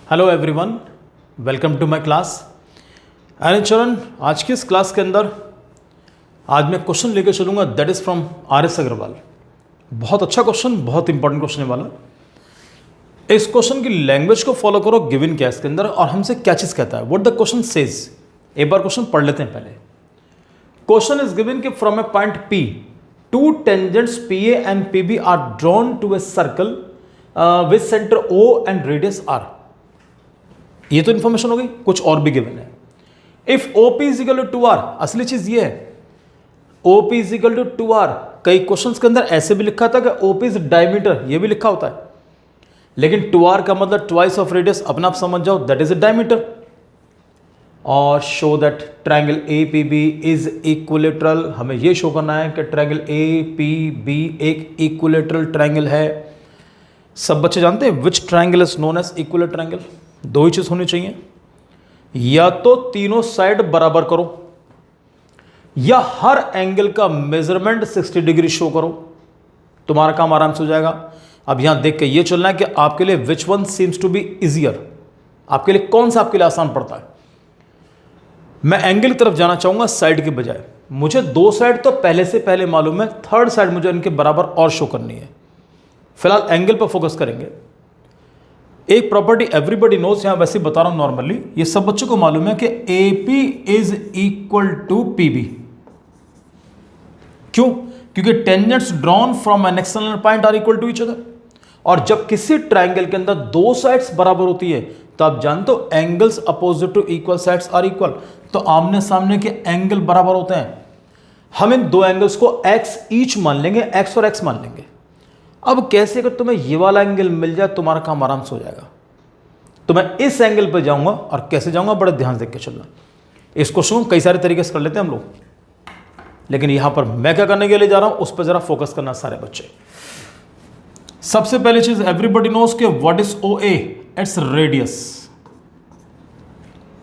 Hello everyone, welcome to my class. And चरण, आज की इस क्लास के अंदर आज मैं क्वेश्चन लेकर चलूंगा that is from RS Agarwal. बहुत अच्छा क्वेश्चन, बहुत इंपॉर्टेंट क्वेश्चन है वाला। इस क्वेश्चन की लैंग्वेज को फॉलो करो, गिवन क्या है इसके अंदर और हमसे क्या चीज कहता है, व्हाट द क्वेश्चन सेज। एक बार क्वेश्चन पढ़ लेते हैं पहले। क्वेश्चन इज गिवन कि from a point P to tangents PA and PB are drawn to a circle with centre O and radius R। ये तो इंफॉर्मेशन हो गई, कुछ और भी गिवन है। If OP is equal to 2R, असली चीज ये है, OP is equal to 2R। कई क्वेश्चंस के अंदर ऐसे भी लिखा था कि OP इज डायमीटर, ये भी लिखा होता है, लेकिन 2R का मतलब ट्वाइस ऑफ रेडियस, अपना आप समझ जाओ, दैट इज अ डायमीटर। और show that triangle APB is equilateral. हमें ये शो करना है कि ट्रायंगल APB एक इक्विलेटरल ट्रायंगल है। सब बच्चे जानते हैं which triangle is known as equilateral triangle. दो ही चीज होनी चाहिए, या तो तीनों साइड बराबर करो या हर एंगल का मेजरमेंट 60 डिग्री शो करो, तुम्हारा काम आराम से हो जाएगा। अब यहां देख के ये चलना है कि आपके लिए which one seems to be easier, आपके लिए कौन सा आपके लिए आसान पड़ता है। मैं एंगल की तरफ जाना चाहूंगा साइड के बजाय। मुझे दो साइड तो पहले से पहले मालूम है, थर्ड साइड मुझे इनके बराबर और शो करनी है। फिलहाल एंगल पर फोकस करेंगे। एक प्रॉपर्टी एवरीबडी नोज, यहां वैसे बता रहा हूं नॉर्मली, ये सब बच्चों को मालूम है कि AP is equal to PB। क्यों? क्योंकि tangents drawn from an external point are equal to each other. और जब किसी ट्रायंगल के अंदर दो साइड्स बराबर होती है तो आप जानते हो angles opposite to equal sides are equal, तो आमने सामने के एंगल बराबर होते हैं। हम इन दो एंगल्स को x ईच मान लेंगे, x और x मान लेंगे। अब कैसे, अगर तुम्हें ये वाला एंगल मिल जाए तुम्हारा काम आराम से हो जाएगा। तो मैं इस एंगल पर जाऊंगा, और कैसे जाऊंगा बड़े ध्यान से देख के चलना। इस क्वेश्चन को कई सारे तरीके से कर लेते हैं हम लोग, लेकिन यहां पर मैं क्या करने के लिए जा रहा हूं उस पर जरा फोकस करना सारे बच्चे। सबसे पहली चीज एवरीबडी नोज के what is OA, its radius.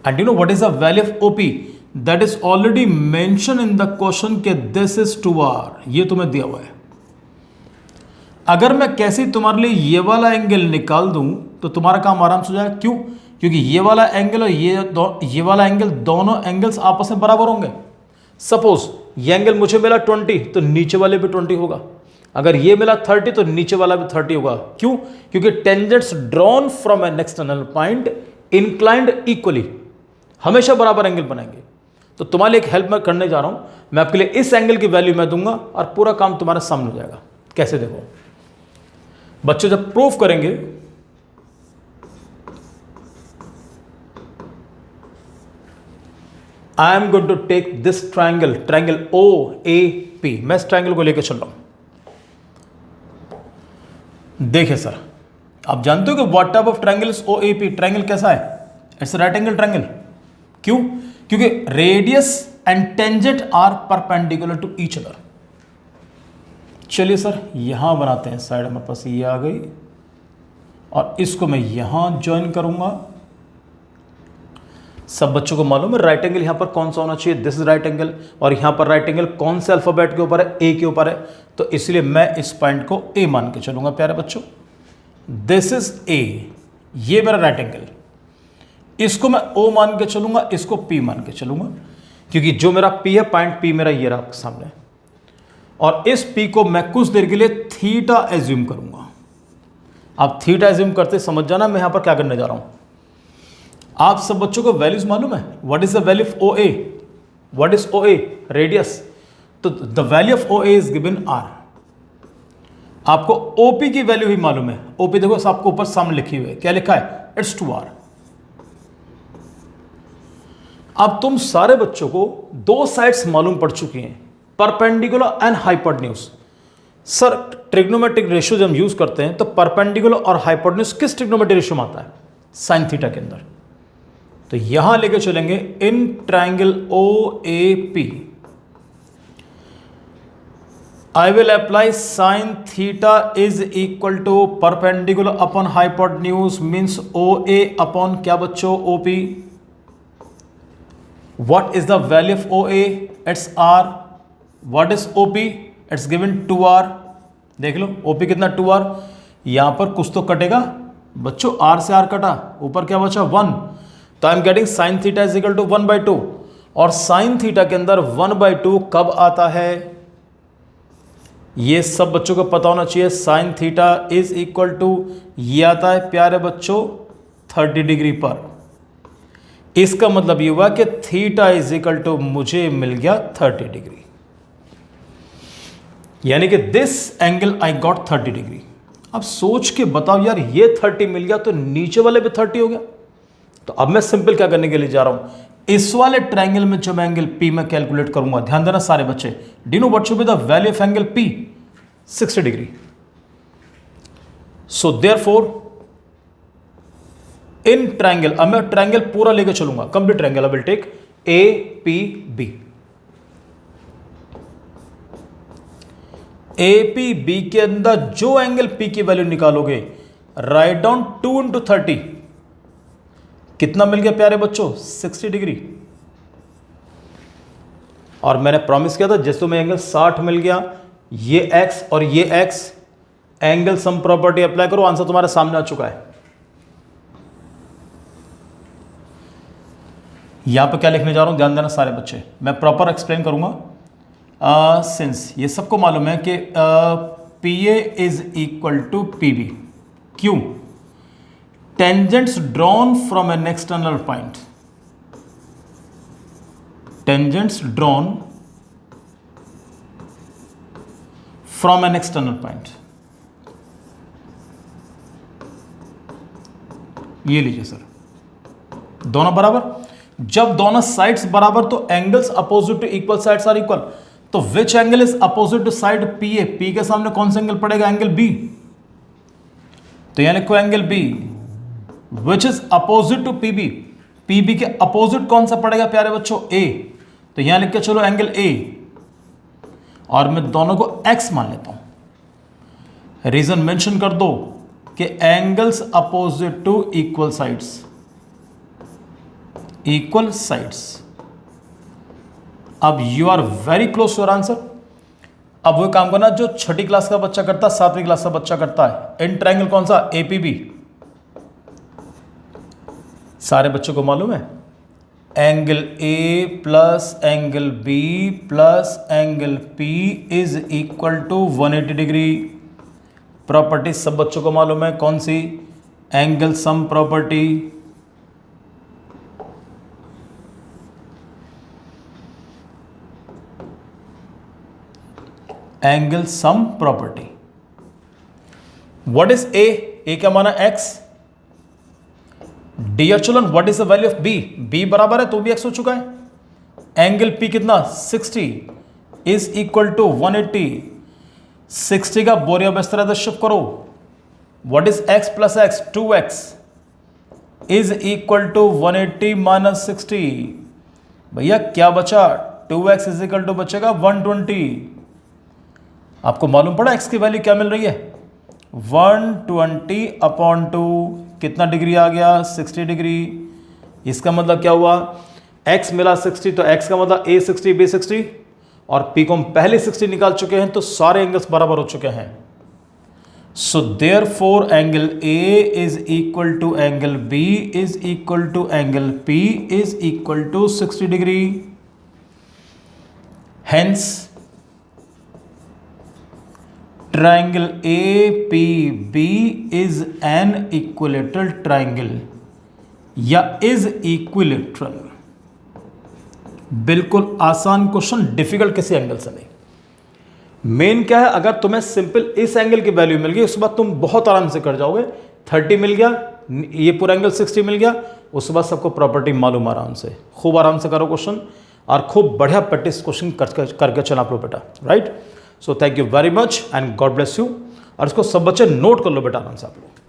And you know what is the value of OP, that is already mention in the question के दिस इज 2R, ये तुम्हें दिया हुआ है। अगर मैं कैसे तुम्हारे लिए ये वाला एंगल निकाल दूं तो तुम्हारा काम आराम से हो जाएगा। क्यों? क्योंकि ये वाला एंगल और ये वाला एंगल, दोनों एंगल्स आपस में बराबर होंगे। सपोज ये एंगल मुझे मिला 20 तो नीचे वाले भी 20 होगा, अगर ये मिला 30 तो नीचे वाला भी 30 होगा। क्यों? क्योंकि tangents drawn from an external point inclined equally, हमेशा बराबर एंगल बनाएंगे। तो तुम्हारे लिए एक हेल्प मैं करने जा रहा हूं, मैं आपके लिए इस एंगल की वैल्यू मैं दूंगा और पूरा काम तुम्हारे सामने हो जाएगा। कैसे? देखो बच्चे, जब प्रूफ करेंगे I am going to take this triangle, triangle OAP। मैं इस ट्रायंगल को लेकर चल रहा हूं। देखिए सर, आप जानते हो कि what type of triangle is OAP। Triangle कैसा है? It's right angle triangle. क्यों? क्योंकि radius and tangent are perpendicular to each other. चलिए सर यहां बनाते हैं साइड, हमारे पास ये आ गई और इसको मैं यहां ज्वाइन करूंगा। सब बच्चों को मालूम है राइट एंगल यहां पर कौन सा होना चाहिए, दिस इज राइट एंगल। और यहां पर राइट एंगल कौन से अल्फाबेट के ऊपर है? A के ऊपर है। तो इसलिए मैं इस पॉइंट को A मान के चलूंगा प्यारे बच्चों। दिस इज A, ये मेरा राइट एंगल। इसको मैं O मान के चलूंगा, इसको P मान के चलूंगा, क्योंकि जो मेरा P है, पॉइंट P मेरा ये रहा आपके सामने। और इस P को मैं कुछ देर के लिए थीटा एज्यूम करूंगा। आप थीटा एज्यूम करते समझ जाना मैं यहां पर क्या करने जा रहा हूं। आप सब बच्चों को वैल्यूज मालूम है, what is the value of OA, what is OA? Radius. तो the value of OA is given R। आपको OP की वैल्यू ही मालूम है। OP देखो आपको ऊपर सामने लिखी हुई है, क्या लिखा है? It's 2R। अब तुम सारे बच्चों को दो साइड्स मालूम पड़ चुकी हैं, perpendicular and hypotenuse. Sir trigonometric ratio जब हम यूज करते हैं तो परपेंडिकुलर और हाइपोटेन्यूज किस ट्रिग्नोमेट्रिक रेशियो में आता है? साइन थीटा के अंदर। तो यहां लेके चलेंगे in triangle OAP I will apply sine theta is equal to perpendicular upon hypotenuse means OA upon क्या बच्चों? OP। What is the value of OA? It's R। What is OP? It's given 2R। देख लो OP कितना? 2R। यहां पर कुछ तो कटेगा, बच्चों आर से आर कटा, ऊपर क्या बचा 1, तो I am getting sine theta is equal to 1/2। और साइन थीटा के अंदर 1/2 कब आता है, ये सब बच्चों को पता होना चाहिए। Sine theta is equal to, ये आता है प्यारे बच्चों 30 डिग्री पर। इसका मतलब ये हुआ कि थीटा इज इक्वल टू मुझे मिल गया 30 डिग्री, यानी कि this angle I got 30 degree. अब सोच के बताओ यार, ये 30 मिल गया तो नीचे वाले पे 30 हो गया। तो अब मैं सिंपल क्या करने के लिए जा रहा हूं, इस वाले ट्रायंगल में जब एंगल पी में कैलकुलेट करूंगा, ध्यान देना सारे बच्चे, do know what should be the value of angle P, 60 degree. So therefore in triangle, अब मैं ट्रायंगल पूरा लेकर चलूंगा, complete triangle, I will take A P B. A P B के अंदर जो एंगल पी की वैल्यू निकालोगे, राइट डाउन 2 into 30, कितना मिल गया प्यारे बच्चों, 60 डिग्री। और मैंने प्रॉमिस किया था जैसे तुम्हें एंगल 60 मिल गया, ये x और ये x, angle sum property apply करो, आंसर तुम्हारे सामने आ चुका है। यहां पर क्या लिखने जा रहा हूं, ध्यान देना सारे बच्चे, मैं प्रॉपर एक्सप्लेन करूंगा। सिंस ये सबको मालूम है कि P A is equal to P B, क्यों, tangents drawn from an external point, tangents drawn from an external point, ये लीजिए सर, दोनों बराबर, जब दोनों साइड्स बराबर तो angles opposite to equal sides are equal. तो which angle is opposite to side P A, P के सामने कौन सा एंगल पड़ेगा, एंगल बी। तो यहां लिखो angle B which is opposite to P B, P B के अपोजिट कौन सा पड़ेगा प्यारे बच्चों, ए। तो यहां लिख के चलो एंगल ए, और मैं दोनों को एक्स मान लेता हूं। रीजन मेंशन कर दो कि angles opposite to equal sides, equal sides. अब you are very close to your answer. अब वो काम करना जो छठी क्लास का बच्चा करता है, 7वीं क्लास का बच्चा करता है। इन ट्रायंगल कौन सा, एपीबी, सारे बच्चों को मालूम है, angle A plus angle B plus angle P is equal to 180 degree. Property सब बच्चों को मालूम है, कौन सी, angle sum property. Angle sum property. What is A, A क्या माना x। Dear children what is the value of B, B बराबर है तो भी x हो चुका है। एंगल पी कितना 60 इज इक्वल टू 180, 60 का बोरिया बिस्तर इधर शिफ्ट करो। What is x plus x, 2x is equal to 180 minus 60। भैया क्या बचा, 2x इज इक्वल टू बचेगा 120। आपको मालूम पड़ा x की वैल्यू क्या मिल रही है, 120/2, कितना डिग्री आ गया, 60 डिग्री। इसका मतलब क्या हुआ, x मिला 60 तो x का मतलब a 60 b 60, और p को हम पहले 60 निकाल चुके हैं तो सारे एंगल्स बराबर हो चुके हैं। So therefore angle a is equal to angle b is equal to angle p is equal to 60 degree. Hence triangle APB is an equilateral triangle या इज इक्विलेटरल। बिल्कुल आसान क्वेश्चन, डिफिकल्ट किसी एंगल से नहीं। मेन क्या है, अगर तुम्हें सिंपल इस एंगल की वैल्यू मिल गई उसके बाद तुम बहुत आराम से कर जाओगे। 30 मिल गया, ये पूरा एंगल 60 मिल गया, उसके बाद सबको प्रॉपर्टी मालूम, आराम से खूब आराम से करो क्वेश्चन, और खूब बढ़िया प्रैक्टिस क्वेश्चन करके चला लो बेटा, right. So thank you very much and God bless you. और इसको सब बच्चे नोट कर लो बेटा आराम से आप लोग।